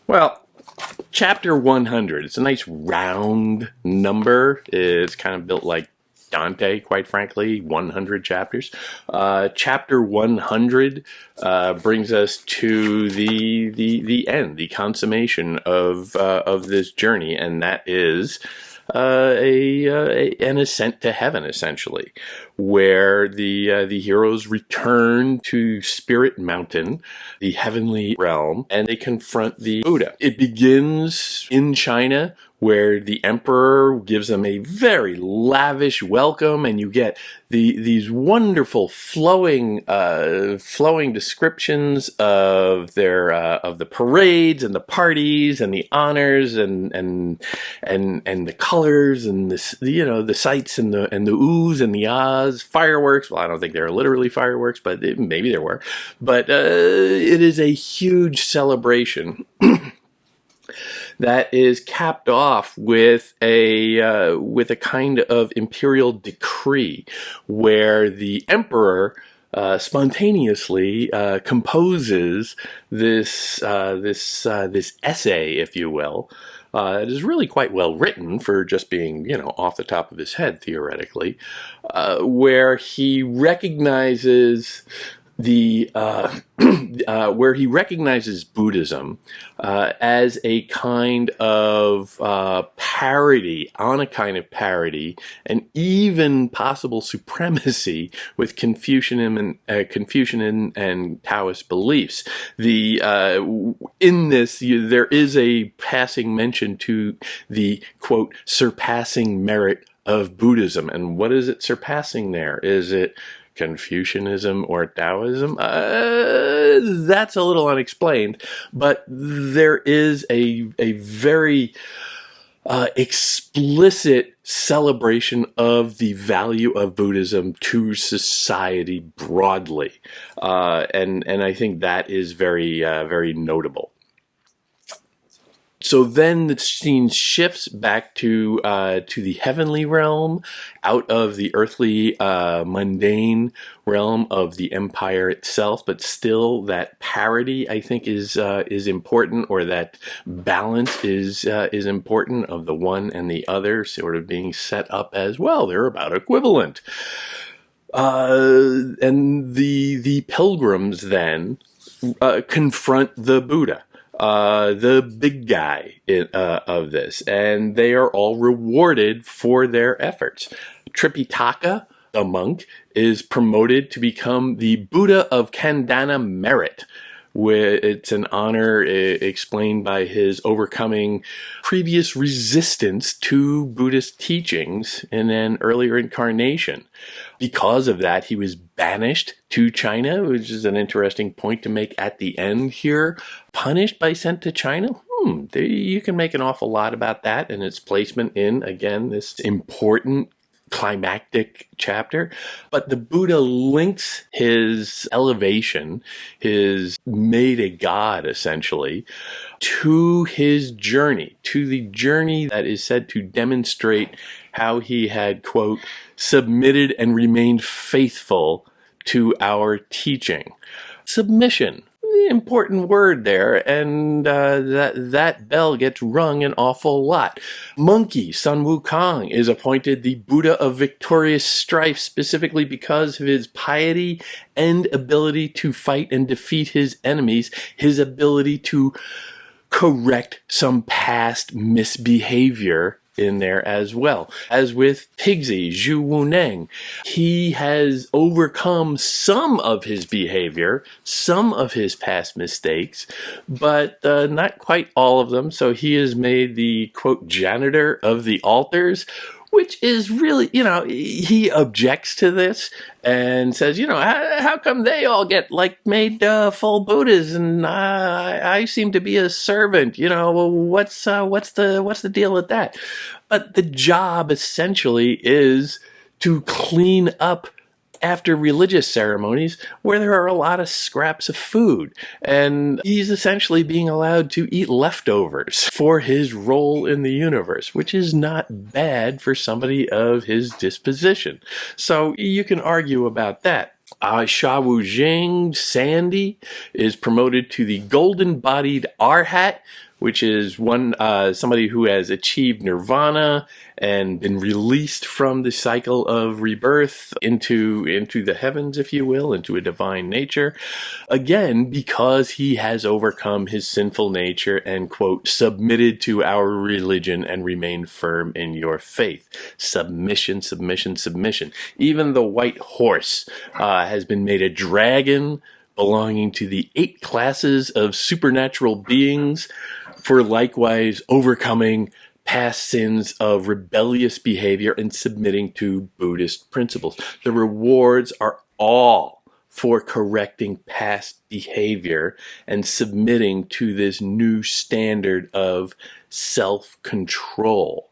Well, chapter 100. It's a nice round number. It's kind of built like Dante, quite frankly, 100 chapters. Chapter 100 brings us to the end, the consummation of this journey, and that is an ascent to heaven, essentially, where the heroes return to Spirit Mountain, the heavenly realm, and they confront the Buddha. It begins in China, where the emperor gives them a very lavish welcome, and you get these wonderful flowing descriptions of the parades and the parties and the honors and the colors and the sights and the oohs and the ahs, fireworks. Well, I don't think they were literally fireworks, but maybe there were. But it is a huge celebration. That is capped off with a kind of imperial decree, where the emperor spontaneously composes this essay, if you will. It is really quite well written for just being, off the top of his head, theoretically, where he recognizes where he recognizes Buddhism as a kind of parody, on a kind of parody, and even possible supremacy with Confucianism and Taoist beliefs. In this, there is a passing mention to the quote surpassing merit of Buddhism, and what is it surpassing there? Is it Confucianism or Taoism? That's a little unexplained, but there is a very explicit celebration of the value of Buddhism to society broadly, and I think that is very very notable. So then the scene shifts back to the heavenly realm, out of the earthly mundane realm of the empire itself. But still, that parity, I think, is important, or that balance is important, of the one and the other sort of being set up as well. They're about equivalent. And the pilgrims then confront the Buddha, the big guy of this, and they are all rewarded for their efforts. Tripitaka, the monk, is promoted to become the Buddha of Kandana merit. It's an honor explained by his overcoming previous resistance to Buddhist teachings in an earlier incarnation. Because of that, he was banished to China, which is an interesting point to make at the end here. Punished by sent to China? You can make an awful lot about that and its placement in, again, this important climactic chapter. But the Buddha links his elevation, his made a god essentially, to his journey, to the journey that is said to demonstrate how he had, quote, submitted and remained faithful to our teaching. Submission, important word there, and that bell gets rung an awful lot. Monkey Sun Wukong is appointed the Buddha of victorious strife, specifically because of his piety and ability to fight and defeat his enemies, his ability to correct some past misbehavior in there as well. As with Pigsy, Zhu Wuneng, he has overcome some of his behavior, some of his past mistakes, but not quite all of them. So he is made the, quote, janitor of the altars, which is really, he objects to this and says, how come they all get made full Buddhas and I seem to be a servant? What's the deal with that? But the job essentially is to clean up after religious ceremonies where there are a lot of scraps of food, and he's essentially being allowed to eat leftovers for his role in the universe, which is not bad for somebody of his disposition. So you can argue about that. Sha Wu Jing, Sandy, is promoted to the golden-bodied Arhat, which is one somebody who has achieved nirvana and been released from the cycle of rebirth into the heavens, if you will, into a divine nature. Again, because he has overcome his sinful nature and, quote, submitted to our religion and remained firm in your faith. Submission, submission, submission. Even the white horse has been made a dragon belonging to the 8 classes of supernatural beings for likewise overcoming past sins of rebellious behavior and submitting to Buddhist principles. The rewards are all for correcting past behavior and submitting to this new standard of self-control.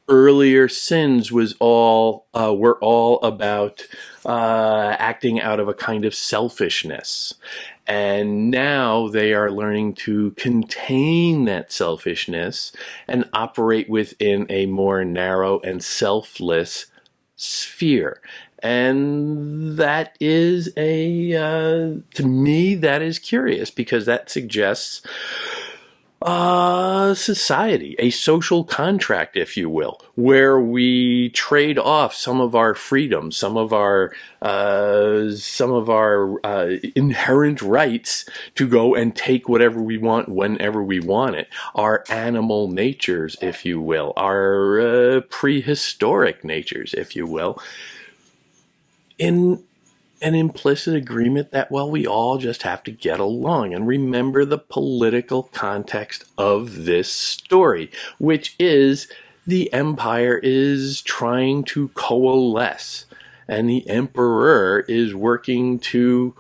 Earlier sins were all about acting out of a kind of selfishness. And now they are learning to contain that selfishness and operate within a more narrow and selfless sphere. And that is to me, that is curious, because that suggests society, a social contract, if you will, where we trade off some of our freedom, some of our inherent rights to go and take whatever we want whenever we want it. Our animal natures, if you will, our prehistoric natures, if you will, in an implicit agreement that, well, we all just have to get along. And remember the political context of this story, which is the empire is trying to coalesce, and the emperor is working to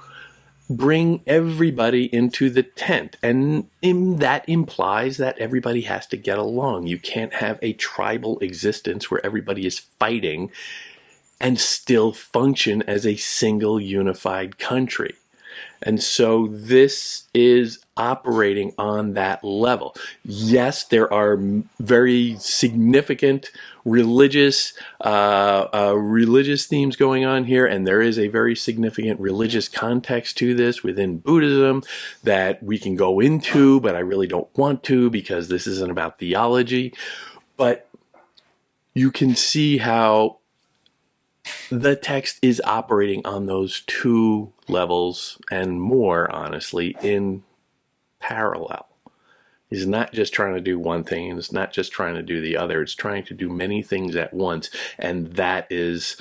bring everybody into the tent. And that implies that everybody has to get along. You can't have a tribal existence where everybody is fighting and still function as a single unified country. And so this is operating on that level. Yes, there are very significant religious themes going on here, and there is a very significant religious context to this within Buddhism that we can go into, but I really don't want to, because this isn't about theology. But you can see how the text is operating on those 2 levels and more, honestly, in parallel. It's not just trying to do one thing, and it's not just trying to do the other. It's trying to do many things at once, and that is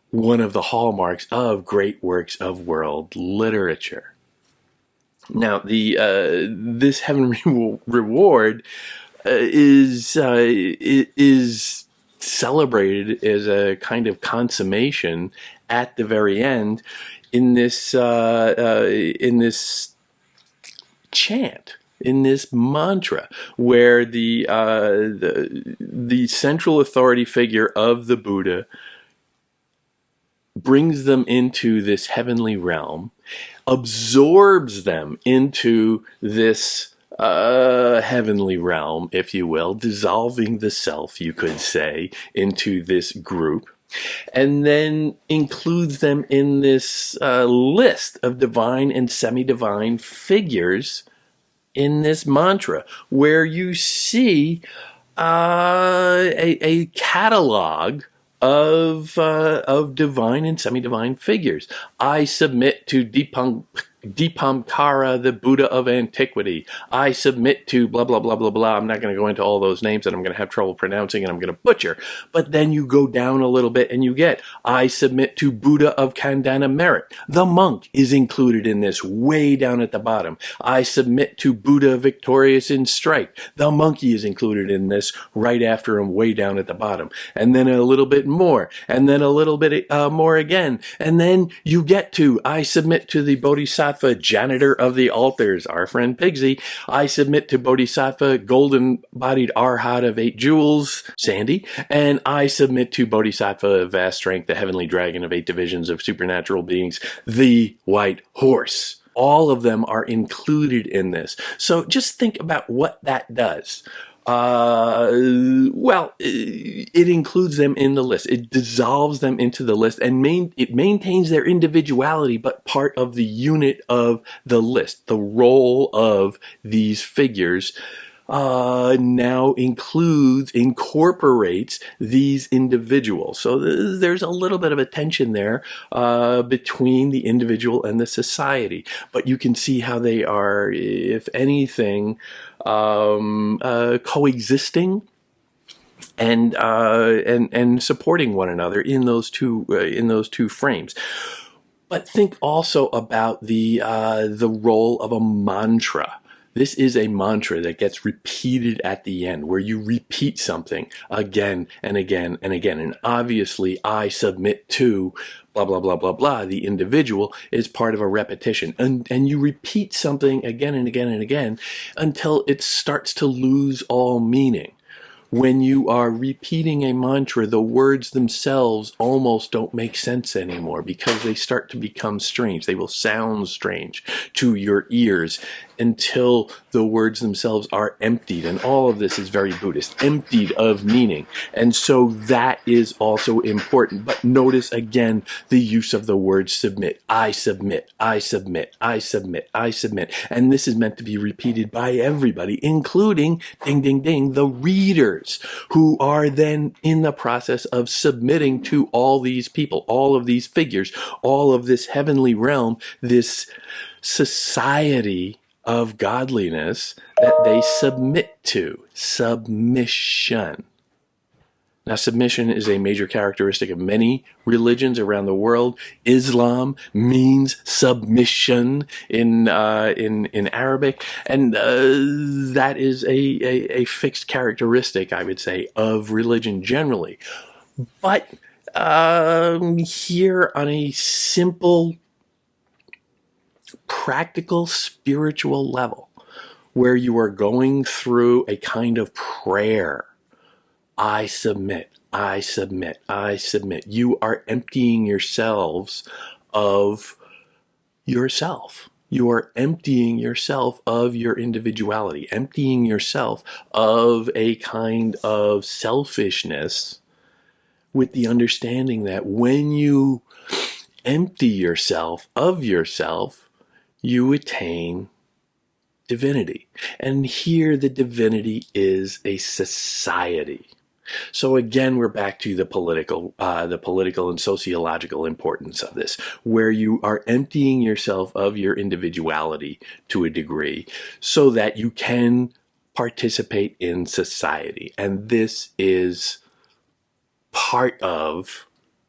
one of the hallmarks of great works of world literature. Now, this heavenly reward is celebrated as a kind of consummation at the very end in this chant, in this mantra, where the central authority figure of the Buddha brings them into this heavenly realm, absorbs them into this heavenly realm, if you will, dissolving the self, you could say, into this group, and then includes them in this list of divine and semi-divine figures in this mantra, where you see a catalog of divine and semi-divine figures. I submit to Dipankara, the Buddha of antiquity. I submit to blah, blah, blah, blah, blah. I'm not going to go into all those names that I'm going to have trouble pronouncing and I'm going to butcher. But then you go down a little bit and you get, I submit to Buddha of Kandana merit. The monk is included in this way down at the bottom. I submit to Buddha victorious in strife. The monkey is included in this right after him way down at the bottom. And then a little bit more. And then a little bit more again. And then you get to, I submit to the Bodhisattva janitor of the altars, our friend Pigsy. I submit to Bodhisattva golden-bodied Arhat of 8 jewels, Sandy. And I submit to Bodhisattva of vast strength, the heavenly dragon of 8 divisions of supernatural beings, the white horse. All of them are included in this. So just think about what that does. Well, it includes them in the list. It dissolves them into the list, and it maintains their individuality, but part of the unit of the list. The role of these figures now incorporates these individuals. So there's a little bit of a tension there between the individual and the society. But you can see how they are, if anything, coexisting and supporting one another in those two frames. But think also about the role of a mantra. This is a mantra that gets repeated at the end, where you repeat something again and again and again. And obviously, I submit to blah, blah, blah, blah, blah. The individual is part of a repetition. And you repeat something again and again and again until it starts to lose all meaning. When you are repeating a mantra, the words themselves almost don't make sense anymore because they start to become strange. They will sound strange to your ears until the words themselves are emptied. And all of this is very Buddhist, emptied of meaning. And so that is also important. But notice again the use of the word submit. I submit, I submit, I submit, I submit. And this is meant to be repeated by everybody, including, ding, ding, ding, the readers, who are then in the process of submitting to all these people, all of these figures, all of this heavenly realm, this society of godliness that they submit to. Submission. Now, submission is a major characteristic of many religions around the world. Islam means submission in Arabic, and that is a fixed characteristic, I would say, of religion generally. But here on a simple, practical, spiritual level, where you are going through a kind of prayer, I submit, I submit, I submit. You are emptying yourselves of yourself. You are emptying yourself of your individuality, emptying yourself of a kind of selfishness, with the understanding that when you empty yourself of yourself, you attain divinity. And here the divinity is a society. So again, we're back to the political and sociological importance of this, where you are emptying yourself of your individuality to a degree so that you can participate in society. And this is part of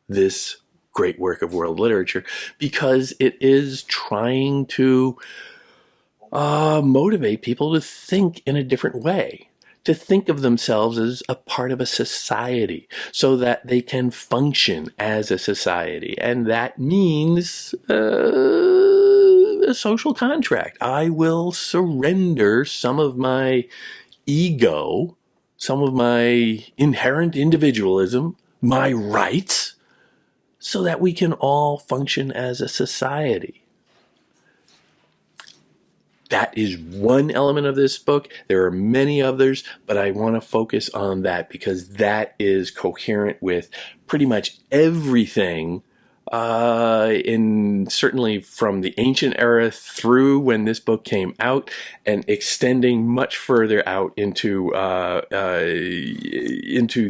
this great work of world literature, because it is trying to motivate people to think in a different way, to think of themselves as a part of a society so that they can function as a society. And that means a social contract. I will surrender some of my ego, some of my inherent individualism, my rights, so that we can all function as a society. That is one element of this book. There are many others, but I want to focus on that because that is coherent with pretty much everything certainly from the ancient era through when this book came out, and extending much further out into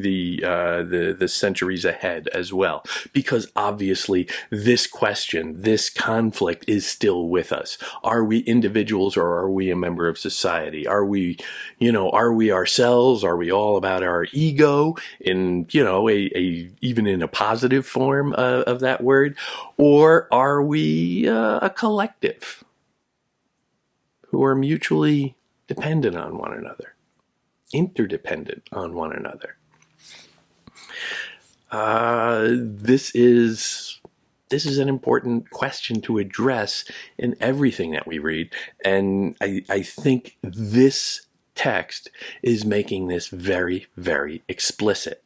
the centuries ahead as well. Because obviously this question, this conflict is still with us. Are we individuals or are we a member of society? Are we ourselves? Are we all about our ego in, even in a positive form of that word? Or are we a collective who are mutually dependent on one another, interdependent on one another? This is an important question to address in everything that we read, and I think this text is making this very, very explicit.